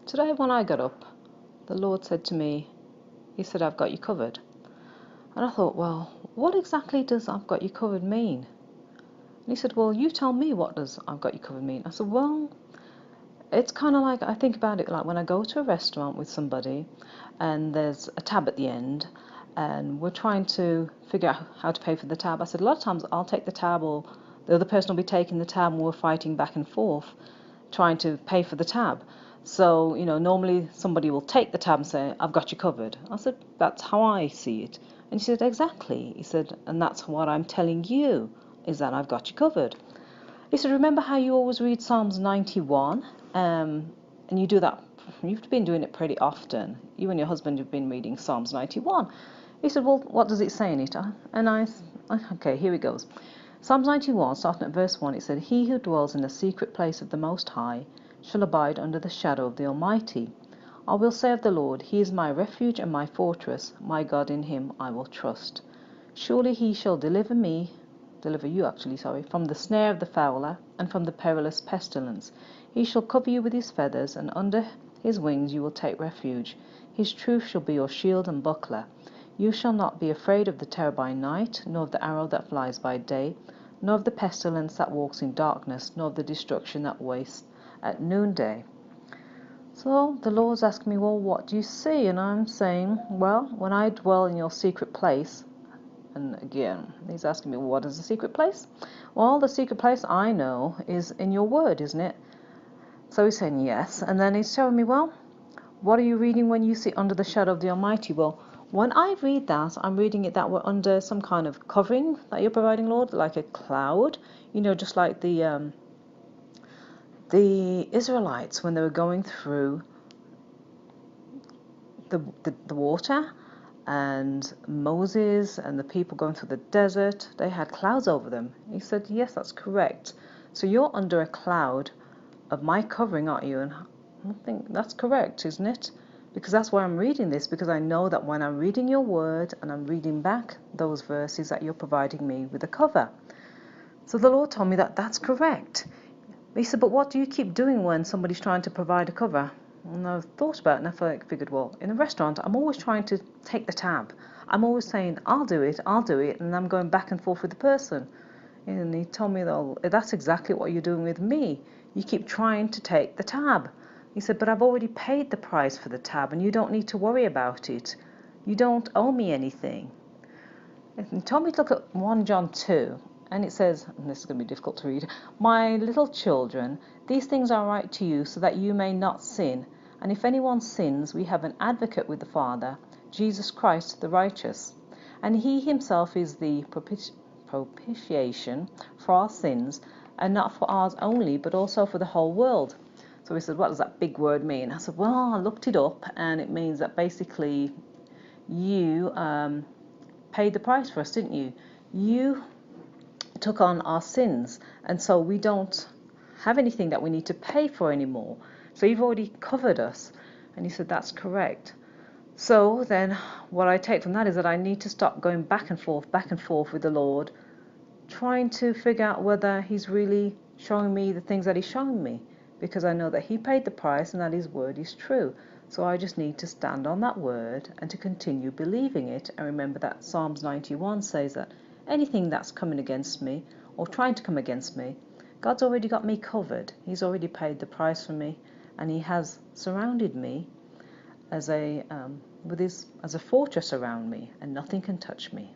Today when I got up, the Lord said to me, He said, I've got you covered. And I thought, well, what exactly does I've got you covered mean? And He said, well, you tell me, what does I've got you covered mean? I said, well, it's kind of like, I think about it like when I go to a restaurant with somebody and there's a tab at the end and we're trying to figure out how to pay for the tab. I said, a lot of times I'll take the tab or the other person will be taking the tab and we're fighting back and forth trying to pay for the tab. So, normally somebody will take the tab and say, I've got you covered. I said, that's how I see it. And he said, exactly. He said, and that's what I'm telling you, is that I've got you covered. He said, remember how you always read Psalms 91? And you do that, you've been doing it pretty often. You and your husband have been reading Psalms 91. He said, well, what does it say in it? Okay, here it goes. Psalms 91, starting at verse 1, it said, He who dwells in the secret place of the Most High shall abide under the shadow of the Almighty. I will say of the Lord, He is my refuge and my fortress, my God, in Him I will trust. Surely He shall deliver you, from the snare of the fowler and from the perilous pestilence. He shall cover you with His feathers, and under His wings you will take refuge. His truth shall be your shield and buckler. You shall not be afraid of the terror by night, nor of the arrow that flies by day, nor of the pestilence that walks in darkness, nor of the destruction that wastes at noonday. So the Lord's asking me, well, what do you see? And I'm saying, well, when I dwell in your secret place, and again, He's asking me, well, what is the secret place? Well, the secret place I know is in your word, isn't it? So He's saying yes. And then He's telling me, well, what are you reading when you sit under the shadow of the Almighty? Well, when I read that, I'm reading it that we're under some kind of covering that you're providing, Lord, like a cloud, just like the Israelites when they were going through the water, and Moses and the people going through the desert, they had clouds over them. He said, yes, that's correct. So you're under a cloud of my covering, aren't you? And I think that's correct, isn't it? Because that's why I'm reading this, because I know that when I'm reading your word and I'm reading back those verses, that you're providing me with a cover. So the Lord told me that that's correct. He said, but what do you keep doing when somebody's trying to provide a cover? And I've thought about it, and I figured, well, in a restaurant, I'm always trying to take the tab. I'm always saying, I'll do it, and I'm going back and forth with the person. And He told me, that's exactly what you're doing with me. You keep trying to take the tab. He said, but I've already paid the price for the tab, and you don't need to worry about it. You don't owe me anything. And He told me to look at 1 John 2, and it says, and this is going to be difficult to read, My little children, these things I write to you so that you may not sin. And if anyone sins, we have an advocate with the Father, Jesus Christ the righteous. And He Himself is the propitiation for our sins, and not for ours only, but also for the whole world. So he said, what does that big word mean? I said, well, I looked it up, and it means that basically you paid the price for us, didn't you? You took on our sins, and so we don't have anything that we need to pay for anymore. So You've already covered us. And He said, that's correct. So then what I take from that is that I need to stop going back and forth with the Lord, trying to figure out whether He's really showing me the things that He's showing me, because I know that He paid the price and that His word is true. So I just need to stand on that word and to continue believing it, and remember that Psalms 91 says that anything that's coming against me or trying to come against me, God's already got me covered. He's already paid the price for me, and He has surrounded me as a fortress around me, and nothing can touch me.